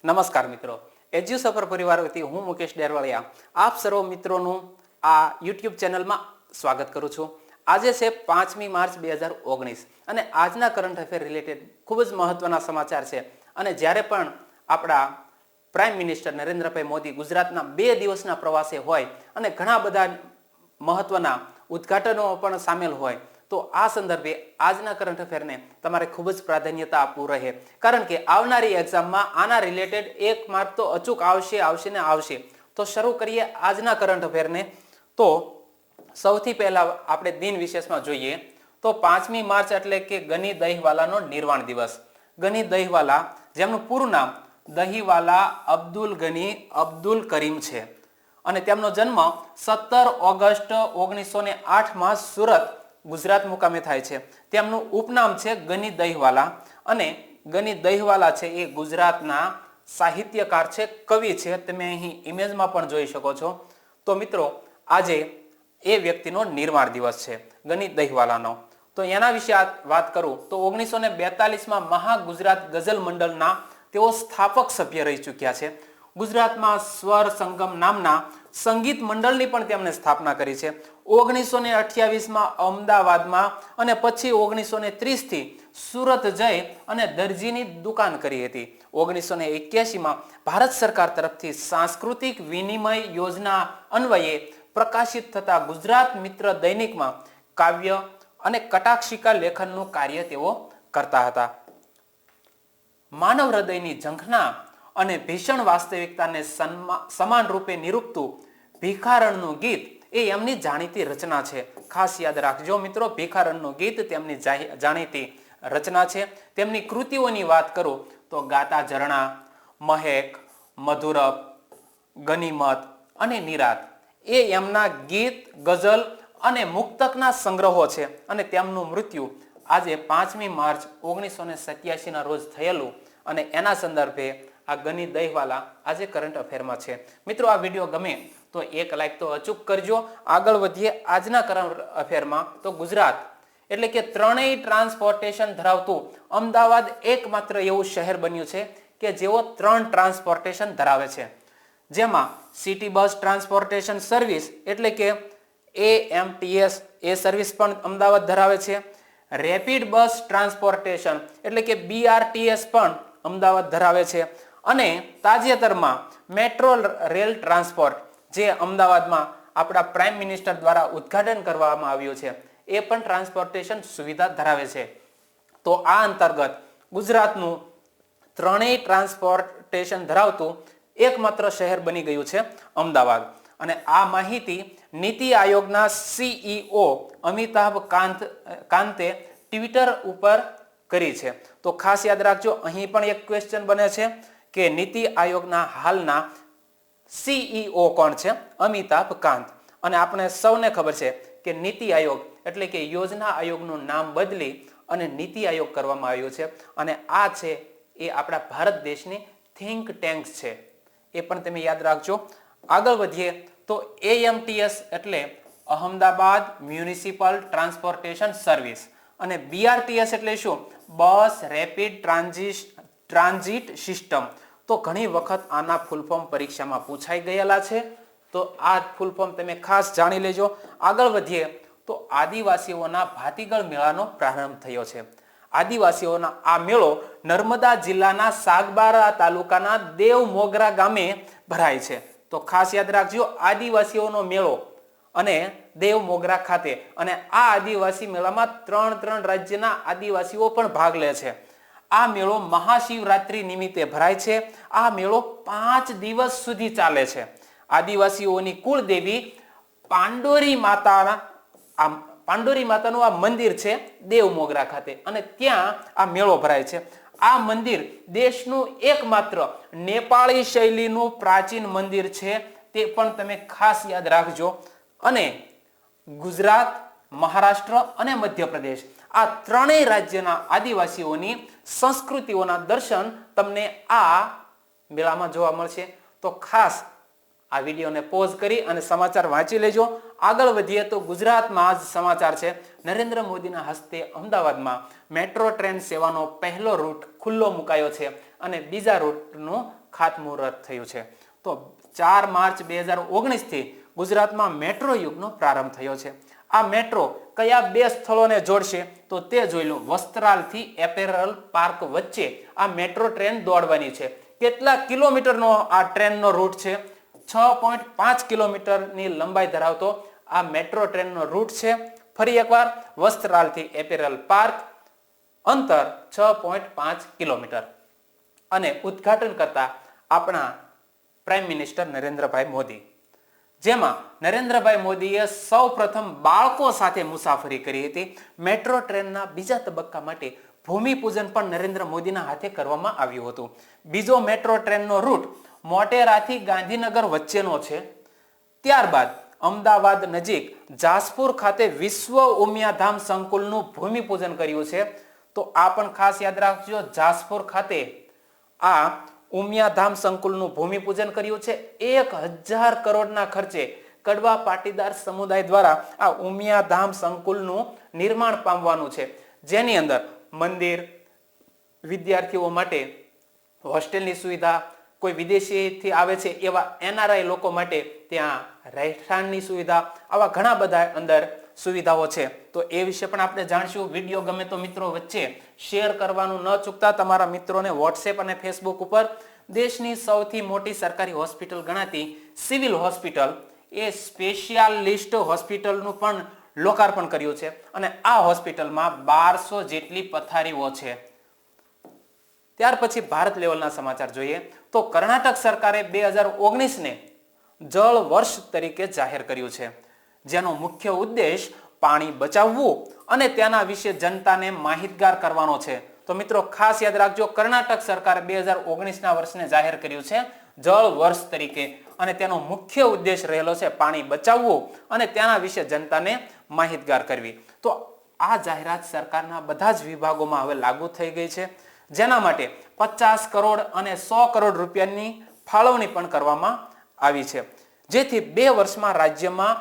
નમસ્કાર મિત્રો, એજ્યુ સફર પરિવાર વતી હું મુકેશ ડેરવાળિયા આપ સર્વ મિત્રોનું આ યુટ્યુબ ચેનલમાં સ્વાગત કરું છું. આજે છે 5મી માર્ચ 2019 અને આજના કરંટ અફેર રિલેટેડ ખૂબ જ મહત્વના સમાચાર છે. અને જ્યારે પણ આપણા પ્રાઇમ મિનિસ્ટર નરેન્દ્રભાઈ મોદી ગુજરાતના 2 દિવસના પ્રવાસે હોય અને ઘણા બધા મહત્વના ઉદ્ઘાટનો પણ સામેલ હોય તો આ સંદર્ભે આજના કરંટ અફેરને તમારે ખૂબ જ પ્રાધાન્યતા આપવું રહે, કારણ કે આવનારી એક્ઝામમાં આના રિલેટેડ 1 માર્ક તો અચૂક આવશે ને આવશે. તો શરૂ કરીએ આજના કરંટ અફેરને. તો સૌથી પહેલા આપણે દિન વિશેષમાં જોઈએ તો 5મી માર્ચ એટલે કે ગની દહીવાલાનો નિર્વાણ દિવસ. ગની દહીવાલા, જેમનું પૂરું નામ દહીવાલા અબ્દુલ ગની અબ્દુલ કરીમ છે અને તેમનો જન્મ 17 ઓગસ્ટ 1908માં સુરત ગુજરાત મુકામે થાય છે. તેમનું ઉપનામ છે ગની દહીવાલા અને ગની દહીવાલા છે એ ગુજરાતના સાહિત્યકાર છે, કવિ છે. તમે અહીં ઇમેજમાં પણ જોઈ શકો છો. તો મિત્રો, આજે એ વ્યક્તિનો નિર્વાણ દિવસ છે ગની દહીવાલાનો. તો એના વિશે વાત કરું તો 1942માં મહા ગુજરાત ગઝલ મંડળના તેઓ સ્થાપક સભ્ય રહી ચૂક્યા છે. ગુજરાતમાં સ્વર સંગમ નામના સંગીત મંડળની પણ તેમણે સ્થાપના કરી છે. 1928માં અમદાવાદમાં અને પછી 1930 થી સુરત જઈ અને દરજીની દુકાન કરી હતી. 1981માં ભારત સરકાર તરફથી સાંસ્કૃતિક વિનિમય યોજના અન્વયે પ્રકાશિત થતા ગુજરાત મિત્ર દૈનિકમાં કાવ્ય અને કટાક્ષિકા લેખનનું કાર્ય તેઓ કરતા હતા. માનવ હૃદયની ઝંખના અને ભીષણ વાસ્તવિકતાને સમાન રૂપે નિરૂપતું ભિખારણનું ગીત એ એમની જાણીતી રચના છે. ખાસ યાદ રાખજો મિત્રો, ભિખારણનું ગીત તેમની જાણીતી રચના છે. તેમની કૃતિઓની વાત કરું તો ગાતા ઝરણા, મહેક, મધુરપ, ગનીમત અને નિરાત એ એમના ગીત, ગઝલ અને મુક્તકના સંગ્રહો છે. અને તેમનું મૃત્યુ આજે 5મી માર્ચ 1987ના રોજ થયેલું અને એના સંદર્ભે આ ગની દહીવાલા આજે કરંટ અફેરમાં છે. મિત્રો, આ વિડીયો ગમે તો એક લાઈક તો અચૂક કરજો. આગળ વધીએ આજના કરંટ અફેરમાં. તો ગુજરાત એટલે કે ત્રણેય ટ્રાન્સપોર્ટેશન ધરાવતું અમદાવાદ એકમાત્ર એવું શહેર બન્યું છે કે જેઓ 3 ટ્રાન્સપોર્ટેશન ધરાવે છે, જેમાં સિટી બસ ટ્રાન્સપોર્ટેશન સર્વિસ એટલે કે AMTS એ સર્વિસ પણ અમદાવાદ ધરાવે છે. રેપિડ બસ ટ્રાન્સપોર્ટેશન એટલે કે BRTS પણ અમદાવાદ ધરાવે છે. અને તાજેતરમાં મેટ્રો રેલ ટ્રાન્સપોર્ટ જે અમદાવાદમાં આપણા પ્રાઇમ મિનિસ્ટર દ્વારા ઉદ્ઘાટન કરવામાં આવ્યું છે એ પણ ટ્રાન્સપોર્ટેશન સુવિધા ધરાવે છે. તો આ અંતર્ગત ગુજરાતનું ત્રણેય ટ્રાન્સપોર્ટેશન ધરાવતું એકમાત્ર શહેર બની ગયું છે અમદાવાદ. અને આ માહિતી નીતિ આયોગના CEO અમિતાભ કાંતે ટ્વિટર ઉપર કરી છે. તો ખાસ યાદ રાખજો, અહીં પણ એક ક્વેશ્ચન બને છે કે નીતિ આયોગના હાલના CEO કોણ છે? અમિતાભ કાંત. અને આપણે સૌને ખબર છે કે નીતિ આયોગ એટલે કે યોજના આયોગનું નામ બદલી અને નીતિ આયોગ કરવામાં આવ્યું છે. અને આ છે એ આપણા ભારત દેશની થિંક ટેન્ક છે, એ પણ તમે યાદ રાખજો. આગળ વધીએ તો AMTS એટલે અહમદાબાદ મ્યુનિસિપલ ટ્રાન્સપોર્ટેશન સર્વિસ અને BRTS એટલે શું? Bus rapid transit system. તો ઘણી વખત આના ફૂલ ફોર્મ પરીક્ષામાં પૂછાઈ ગયેલા છે, તો આ ફૂલ ફોર્મ તમે ખાસ જાણી લેજો. આગળ વધીએ તો આદિવાસીઓના ભાતીગળ મેળાનો પ્રારંભ થયો છે. આદિવાસીઓના આ મેળો નર્મદા જિલ્લાના સાગબારા તાલુકાના દેવ મોગરા ગામે ભરાય છે. તો ખાસ યાદ રાખજો, આદિવાસીઓનો મેળો અને દેવ મોગરા ખાતે. અને આ આદિવાસી મેળામાં 3 રાજ્યના આદિવાસીઓ પણ ભાગ લે છે. આ મેળો મહાશિવરાત્રી નિમિત્તે ભરાય છે. આ મેળો 5 દિવસ સુધી ચાલે છે. આદિવાસીઓની કુળદેવી પાંડોરી માતાનું આ મંદિર છે દેવ મોગરા ખાતે અને ત્યાં આ મેળો ભરાય છે. આ મંદિર દેશનું એકમાત્ર નેપાળી શૈલીનું પ્રાચીન મંદિર છે, તે પણ તમે ખાસ યાદ રાખજો. અને ગુજરાત, મહારાષ્ટ્ર અને મધ્યપ્રદેશ આ ત્રણેય રાજ્યના આદિવાસીઓની સંસ્કૃતિઓના દર્શન તમને આ મેળામાં જોવા મળશે. તો ખાસ આ વિડીયોને પોઝ કરી અને સમાચાર વાંચી લેજો. આગળ વધીએ તો ગુજરાતમાં જ સમાચાર છે. નરેન્દ્ર મોદીના હસ્તે અમદાવાદમાં મેટ્રો ટ્રેન સેવાનો પહેલો રૂટ ખુલ્લો મુકાયો છે અને બીજા રૂટનું ખાતમુહૂર્ત થયું છે. તો 4 માર્ચ 2019 થી ગુજરાતમાં મેટ્રો યુગનો પ્રારંભ થયો છે. આ મેટ્રો કયા 2 સ્થળોને જોડશે તો તે જોઈ લો. વસ્ત્રાલથી એપેરલ પાર્ક વચ્ચે આ મેટ્રો ટ્રેન દોડવાની છે. કેટલા કિલોમીટરનો આ ટ્રેનનો રૂટ છે? 6.5 કિલોમીટરની લંબાઈ ધરાવતો આ મેટ્રો ટ્રેનનો રૂટ છે. ફરી એકવાર, વસ્ત્રાલથી એપેરલ પાર્ક, અંતર 6.5 કિલોમીટર. અને ઉદ્ઘાટન કરતા આપણા પ્રાઇમ મિનિસ્ટર નરેન્દ્રભાઈ મોદી, જેમાં નરેન્દ્રભાઈ મોદીએ સૌ પ્રથમ બાળકો સાથે મુસાફરી કરી હતી. મેટ્રો ટ્રેનના બીજા તબક્કા માટે ભૂમિપૂજન પણ નરેન્દ્ર મોદીના હાથે કરવામાં આવ્યું હતું. બીજો મેટ્રો ટ્રેનનો રૂટ મોટેરાથી ગાંધીનગર વચ્ચેનો છે. ત્યારબાદ અમદાવાદ નજીક જાસપુર ખાતે વિશ્વ ઉમિયાધામ સંકુલનું ભૂમિપૂજન કર્યું છે. તો આ પણ ખાસ યાદ રાખજો, જાસપુર ખાતે આ ઉમિયાધામ સંકુલનું ભૂમિપૂજન કર્યું છે. 1000 કરોડના ખર્ચે કડવા પાટીદાર સમુદાય દ્વારા આ ઉમિયાધામ સંકુલનું નિર્માણ પામવાનું છે, જેની અંદર મંદિર, વિદ્યાર્થીઓ માટે હોસ્ટેલની સુવિધા, કોઈ વિદેશીથી આવે છે એવા NRI લોકો માટે ત્યાં રહેઠાણની સુવિધા, આવા ઘણા બધા અંદર સુવિધાઓ છે. તો એ વિશે પણ આપણે જાણશું. વિડીયો ગમે તો મિત્રો વચ્ચે શેર કરવાનું ન ચૂકતા. તમારા મિત્રોને વોટ્સએપ અને ફેસબુક ઉપર દેશની સૌથી મોટી સરકારી હોસ્પિટલ ગણાતી સિવિલ હોસ્પિટલ, એ સ્પેશિયાલિસ્ટ હોસ્પિટલનું પણ લોકાર્પણ કર્યું છે. અને આ હોસ્પિટલમાં 1200 જેટલી પથારીઓ છે. ત્યાર પછી ભારત લેવલના સમાચાર જોઈએ તો કર્ણાટક સરકારે 2019ને જળ વર્ષ તરીકે જાહેર કર્યું છે, જેનો મુખ્ય ઉદ્દેશ પાણી બચાવવું અને તેના વિશે જનતાને માહિતગાર કરવાનો છે. તો મિત્રો ખાસ યાદ રાખજો, કર્ણાટક સરકારે 2019ના વર્ષને જાહેર કર્યું છે જળ વર્ષ તરીકે, અને તેનો મુખ્ય ઉદ્દેશ રહેલો છે પાણી બચાવવું અને તેના વિશે જનતાને માહિતગાર કરવી. તો આ જાહેરાત સરકારના બધા જ વિભાગોમાં હવે લાગુ થઈ ગઈ છે, જેના માટે 50 કરોડ અને 100 કરોડ રૂપિયાની ફાળવણી પણ કરવામાં આવી છે, જેથી 2 વર્ષમાં રાજ્યમાં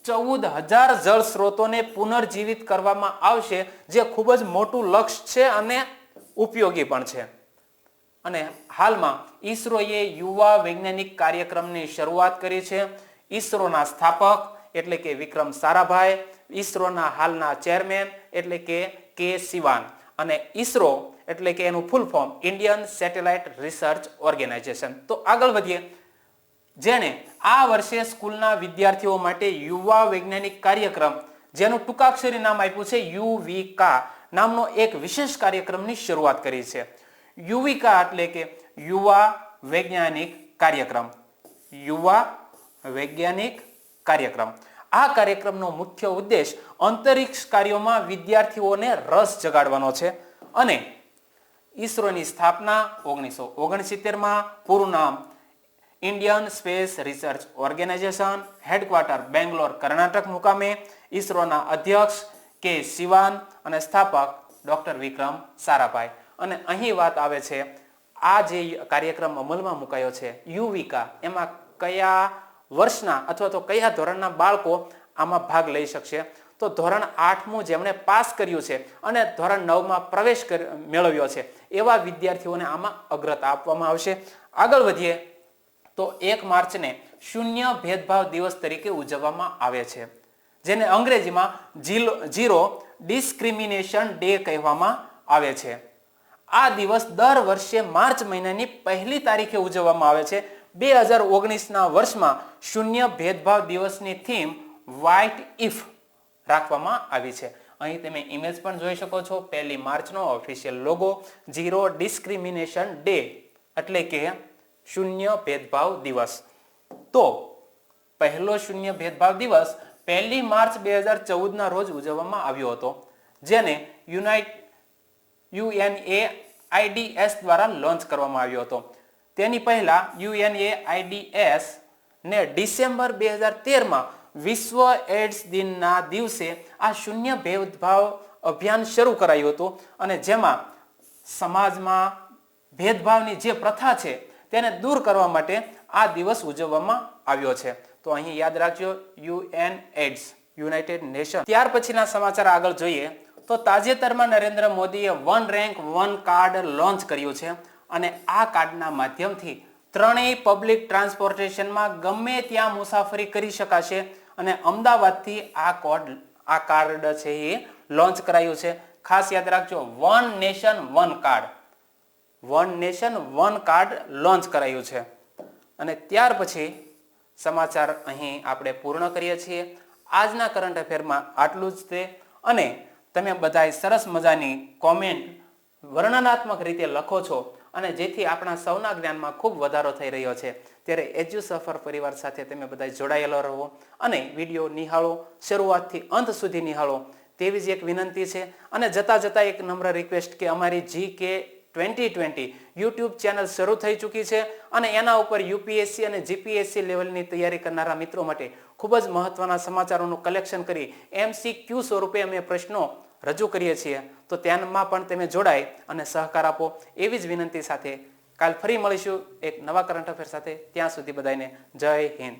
14,000 જળ સ્ત્રોતોને પુનર્જીવિત કરવામાં આવશે, જે ખૂબ જ મોટું લક્ષ્ય છે અને ઉપયોગી પણ છે. અને હાલમાં ઈસરોએ યુવા વૈજ્ઞાનિક કાર્યક્રમની શરૂઆત કરી છે. ઈસરોના સ્થાપક એટલે કે વિક્રમ સારાભાઈ, ઈસરોના હાલના ચેરમેન એટલે કે કે સિવાન, અને ઈસરો એટલે કે એનું full form Indian satellite research organisation. તો આગળ વધીએ. જેણે આ વર્ષે સ્કૂલના વિદ્યાર્થીઓ માટે યુવા વૈજ્ઞાનિક કાર્યક્રમ, જેનું ટૂંકાક્ષરી નામ આપ્યું છે યુવિકા નામનો એક વિશેષ કાર્યક્રમની શરૂઆત કરી છે. યુવિકા એટલે કે યુવા વૈજ્ઞાનિક કાર્યક્રમ. યુવા વૈજ્ઞાનિક કાર્યક્રમ. આ કાર્યક્રમનો મુખ્ય ઉદ્દેશ અંતરિક્ષ કાર્યોમાં વિદ્યાર્થીઓને રસ જગાડવાનો છે. અને ઈસરોની સ્થાપના 1969માં, પૂરું નામ Indian space research organisation, headquarter Bangalore Karnataka મુકામે, ઈસરોના અધ્યક્ષ કે સિવાન અને સ્થાપક ડોક્ટર વિક્રમ સારાભાઈ. અને અહીં વાત આવે છે, આ જે કાર્યક્રમ અમલમાં મુકાયો છે યુવિકા, એમાં કયા વર્ષના અથવા તો કયા ધોરણના બાળકો આમાં ભાગ લઈ શકશે? તો ધોરણ 8મું જેમણે પાસ કર્યું છે અને ધોરણ 9માં પ્રવેશ મેળવ્યો છે એવા વિદ્યાર્થીઓને આમાં અગ્રતા આપવામાં આવશે. આગળ વધીએ તો 1 માર્ચને શૂન્ય ભેદભાવ દિવસ તરીકે ઉજવવામાં આવે છે, જેને અંગ્રેજીમાં ઝીરો ડિસ્ક્રિમિનેશન ડે કહેવામાં આવે છે. આ દિવસ દર વર્ષે માર્ચ મહિનાની 1લી તારીખે ઉજવવામાં આવે છે. 2019ના વર્ષમાં શૂન્ય ભેદભાવ દિવસની થીમ વ્હાઇટ ઇફ રાખવામાં આવી છે. અહીં તમે ઇમેજ પણ જોઈ શકો છો. 1 માર્ચનો official logo, zero discrimination day એટલે કે શૂન્ય ભેદભાવ દિવસ. તો પહેલો શૂન્ય ભેદભાવ દિવસ 1 માર્ચ 2014ના રોજ ઉજવવામાં આવ્યો હતો, જેને UNAIDS દ્વારા લોન્ચ કરવામાં આવ્યો હતો. તેની પહેલા UNAIDS ને ડિસેમ્બર 2013માં વિશ્વ એડ્સ દિનના દિવસે આ શૂન્ય ભેદભાવ અભિયાન શરૂ કરાયું હતું, અને જેમાં સમાજમાં ભેદભાવની જે પ્રથા છે તેને દૂર કરવા માટે આ દિવસ ઉજવવામાં આવ્યો છે. તો અહીં યાદ રાખજો UNAIDS, યુનાઇટેડ નેશન. ત્યાર પછીના સમાચાર આગળ જોઈએ તો તાજેતરમાં નરેન્દ્ર મોદીએ one rank one card launch કર્યું છે, અને આ કાર્ડના માધ્યમથી ત્રણેય પબ્લિક ટ્રાન્સપોર્ટેશનમાં ગમે ત્યાં મુસાફરી કરી શકાશે અને અમદાવાદથી આ કાર્ડ છે એ લોન્ચ કરાયું છે. ખાસ યાદ રાખજો, one nation one card, one nation one card launch કરાયું છે. અને ત્યાર પછી સમાચાર અહીં આપણે પૂર્ણ કરીએ છીએ. આજના કરંટ અફેરમાં આટલું જ છે. અને તમે બધાય સરસ મજાની કોમેન્ટ વર્ણનાત્મક રીતે લખો છો અને જેથી આપણા સૌના જ્ઞાનમાં ખૂબ વધારો થઈ રહ્યો છે. ત્યારે એજ્યુસફર પરિવાર સાથે તમે બધા જોડાયેલો રહો અને વિડીયો નિહાળો, શરૂઆતથી અંત સુધી નિહાળો તેવી જ એક વિનંતી છે. અને જતા જતા એક નમ્ર રિક્વેસ્ટ કે અમારી GK 2020 યુટ્યુબ ચેનલ શરૂ થઈ ચૂકી છે અને એના ઉપર UPSC અને GPSC લેવલની તૈયારી કરનારા મિત્રો માટે ખૂબ જ મહત્વના સમાચારોનું કલેક્શન કરી MCQ સ્વરૂપે અમે પ્રશ્નો રજૂ કરીએ છીએ. તો ત્યાંમાં પણ તમે જોડાય અને સહકાર આપો એવી જ વિનંતી સાથે કાલ ફરી મળીશું એક નવા કરંટ અફેર સાથે. ત્યાં સુધી બધાને જય હિન્દ.